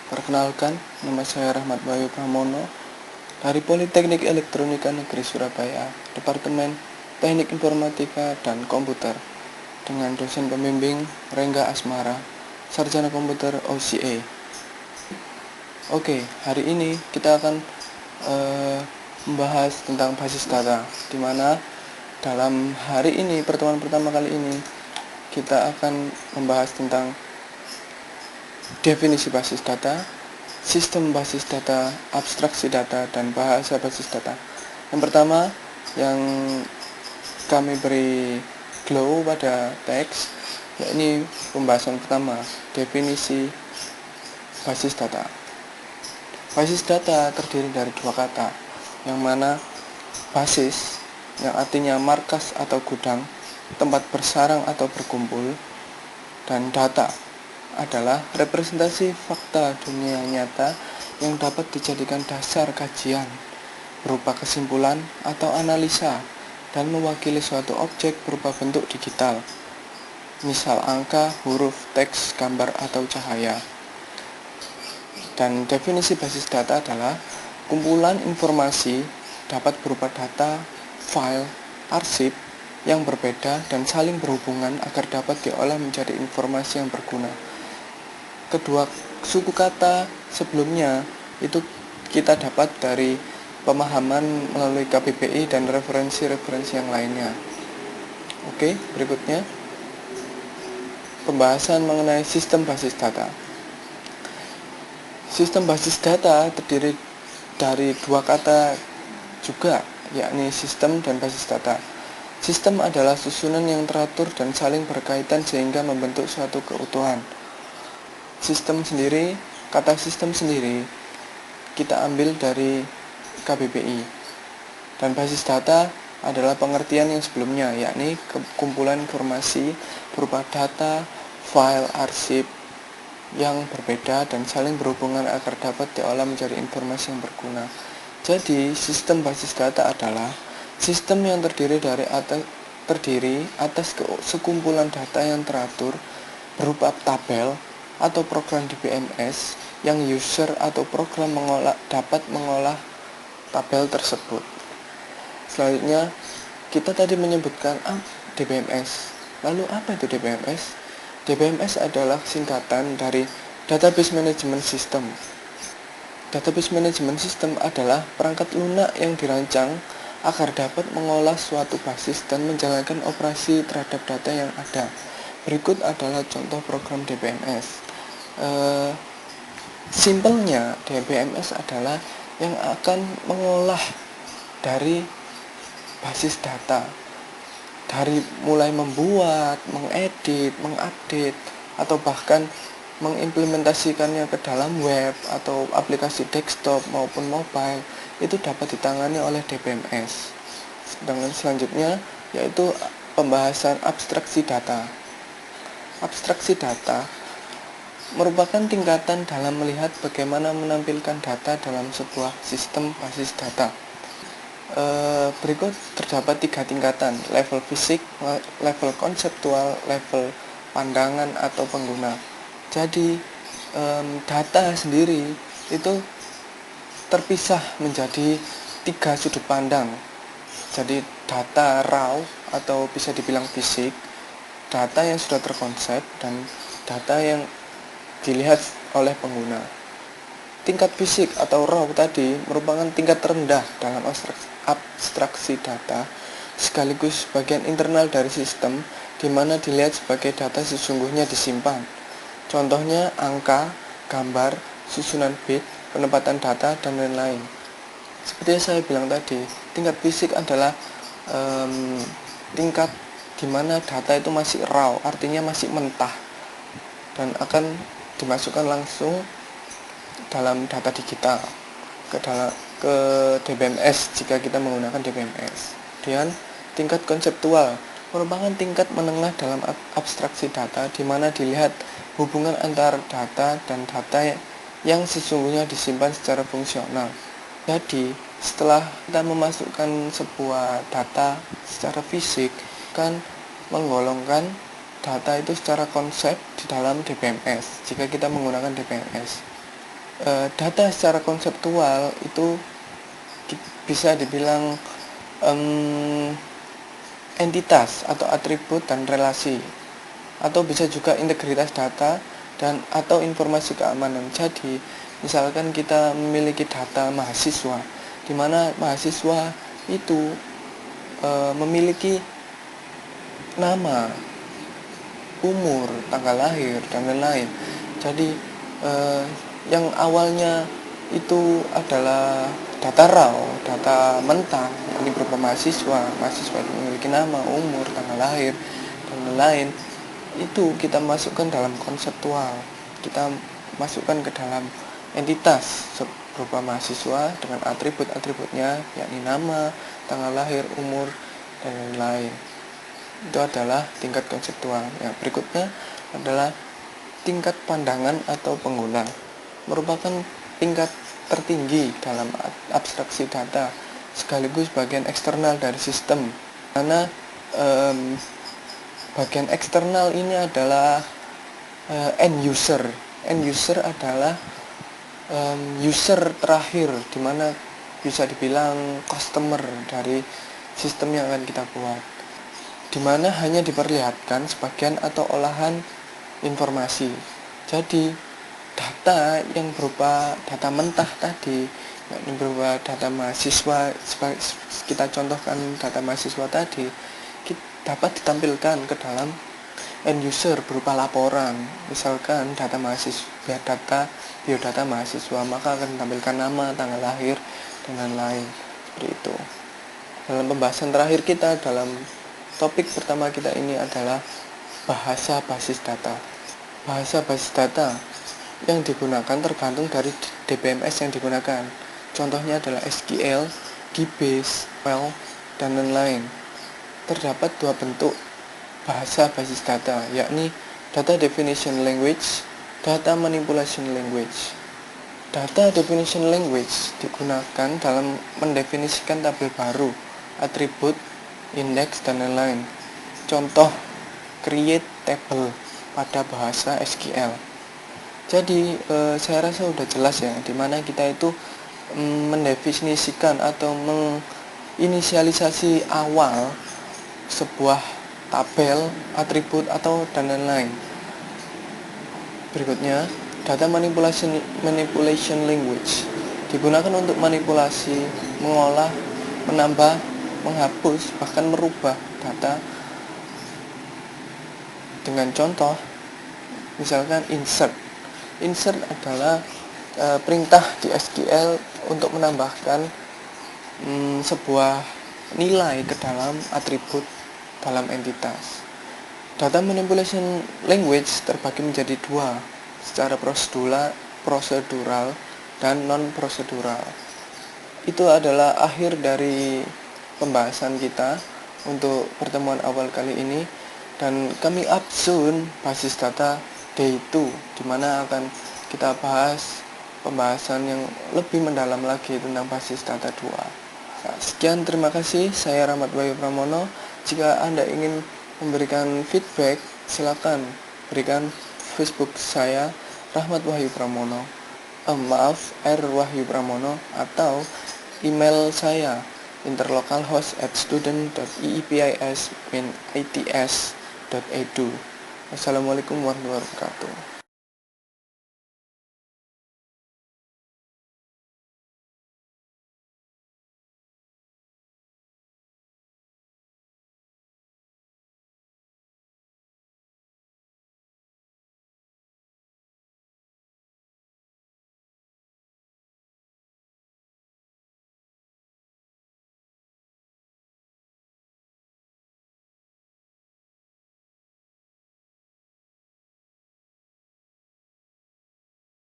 Perkenalkan, nama saya Rahmat Bayu Pramono dari Politeknik Elektronika Negeri Surabaya, Departemen Teknik Informatika dan Komputer, dengan dosen pembimbing Rengga Asmara, Sarjana Komputer OCA. Oke, hari ini kita akan membahas tentang basis data, di mana dalam hari ini, pertemuan pertama kali ini, kita akan membahas tentang definisi basis data, sistem basis data, abstraksi data, dan bahasa basis data. Yang pertama, yang kami beri glow pada teks, yakni pembahasan pertama, definisi basis data. Basis data terdiri dari dua kata, yang mana basis, yang artinya markas atau gudang, tempat bersarang atau berkumpul, dan data adalah representasi fakta dunia nyata yang dapat dijadikan dasar kajian berupa kesimpulan atau analisa dan mewakili suatu objek berupa bentuk digital, misal angka, huruf, teks, gambar, atau cahaya. Dan definisi basis data adalah kumpulan informasi dapat berupa data, file, arsip yang berbeda dan saling berhubungan agar dapat diolah menjadi informasi yang berguna. Kedua suku kata sebelumnya itu kita dapat dari pemahaman melalui KBBI dan referensi-referensi yang lainnya. Oke, berikutnya pembahasan mengenai sistem basis data. Sistem basis data terdiri dari dua kata juga, yakni sistem dan basis data. Sistem adalah susunan yang teratur dan saling berkaitan sehingga membentuk suatu keutuhan. Sistem sendiri, kata sistem sendiri kita ambil dari KBBI. Dan basis data adalah pengertian yang sebelumnya, yakni kumpulan informasi berupa data, file, arsip yang berbeda dan saling berhubungan agar dapat diolah menjadi informasi yang berguna. Jadi, sistem basis data adalah sistem yang terdiri atas sekumpulan data yang teratur berupa tabel atau program di BMS yang user atau program dapat mengolah tabel tersebut. Selanjutnya, kita tadi menyebutkan DBMS. Lalu apa itu DBMS? DBMS adalah singkatan dari Database Management System. Database Management System adalah perangkat lunak yang dirancang agar dapat mengolah suatu basis dan menjalankan operasi terhadap data yang ada. Berikut adalah contoh program DBMS. Simpelnya, DBMS adalah yang akan mengolah dari basis data, dari mulai membuat, mengedit, mengupdate, atau bahkan mengimplementasikannya ke dalam web atau aplikasi desktop maupun mobile, itu dapat ditangani oleh DBMS. Dengan selanjutnya yaitu pembahasan abstraksi data. Abstraksi data merupakan tingkatan dalam melihat bagaimana menampilkan data dalam sebuah sistem basis data. Berikut terdapat 3 tingkatan: level fisik, level konseptual, level pandangan atau pengguna. Jadi data sendiri itu terpisah menjadi 3 sudut pandang. Jadi data raw atau bisa dibilang fisik, data yang sudah terkonsep, dan data yang dilihat oleh pengguna. Tingkat fisik atau raw tadi merupakan tingkat terendah dalam abstraksi data, sekaligus bagian internal dari sistem di mana dilihat sebagai data sesungguhnya disimpan. Contohnya angka, gambar, susunan bit, penempatan data, dan lain-lain. Seperti yang saya bilang tadi, tingkat fisik adalah tingkat di mana data itu masih raw, artinya masih mentah, dan akan dimasukkan langsung dalam data digital ke DBMS jika kita menggunakan DBMS. Kemudian tingkat konseptual merupakan tingkat menengah dalam abstraksi data di mana dilihat hubungan antar data dan data yang sesungguhnya disimpan secara fungsional. Jadi, setelah kita memasukkan sebuah data secara fisik, kan menggolongkan data itu secara konsep di dalam DBMS jika kita menggunakan DBMS. data secara konseptual itu bisa dibilang entitas atau atribut dan relasi, atau bisa juga integritas data dan atau informasi keamanan. Jadi misalkan kita memiliki data mahasiswa, di mana mahasiswa itu memiliki nama, umur, tanggal lahir, dan lain-lain. Jadi yang awalnya itu adalah data raw, data mentah, ini berupa mahasiswa itu memiliki nama, umur, tanggal lahir, dan lain-lain. Itu kita masukkan dalam konseptual, kita masukkan ke dalam entitas berupa mahasiswa dengan atribut-atributnya, yakni nama, tanggal lahir, umur, dan lain-lain. Itu adalah tingkat konseptual. Yang berikutnya adalah tingkat pandangan atau pengguna, merupakan tingkat tertinggi dalam abstraksi data, sekaligus bagian eksternal dari sistem. Karena bagian eksternal ini adalah end user. End user adalah user terakhir, dimana bisa dibilang customer dari sistem yang akan kita buat, dimana hanya diperlihatkan sebagian atau olahan informasi. Jadi data yang berupa data mentah tadi, yang berupa data mahasiswa, kita contohkan data mahasiswa tadi, dapat ditampilkan ke dalam end user berupa laporan. Misalkan data mahasiswa, biodata mahasiswa, maka akan ditampilkan nama, tanggal lahir, dan lain-lain. Seperti itu. Dalam pembahasan terakhir kita dalam topik pertama kita ini adalah bahasa basis data. Bahasa basis data yang digunakan tergantung dari DBMS yang digunakan. Contohnya adalah SQL, DBase, SQL, dan lain-lain. Terdapat dua bentuk bahasa basis data, yakni Data Definition Language, Data Manipulation Language. Data Definition Language digunakan dalam mendefinisikan tabel baru, atribut, indeks, dan lain-lain. Contoh, create table pada bahasa SQL. Jadi saya rasa sudah jelas ya, dimana kita itu mendefinisikan atau menginisialisasi awal sebuah tabel, atribut, atau dan lain-lain. Berikutnya, Data Manipulation Language digunakan untuk manipulasi, mengolah, menambah, menghapus, bahkan merubah data. Dengan contoh, misalkan insert. Insert adalah perintah di SQL untuk menambahkan sebuah nilai ke dalam atribut dalam entitas. Data Manipulation Language terbagi menjadi dua, secara prosedural dan non-prosedural. Itu adalah akhir dari pembahasan kita untuk pertemuan awal kali ini, dan kami up soon basis data day 2, dimana akan kita bahas pembahasan yang lebih mendalam lagi tentang basis data 2. Nah, sekian, terima kasih. Saya Rahmat Wahyu Pramono. Jika Anda ingin memberikan feedback, silakan berikan Facebook saya Rahmat Wahyu Pramono, R Wahyu Pramono, atau email saya interlocalhost@student.iipis-its.edu. Wassalamualaikum warahmatullahi wabarakatuh.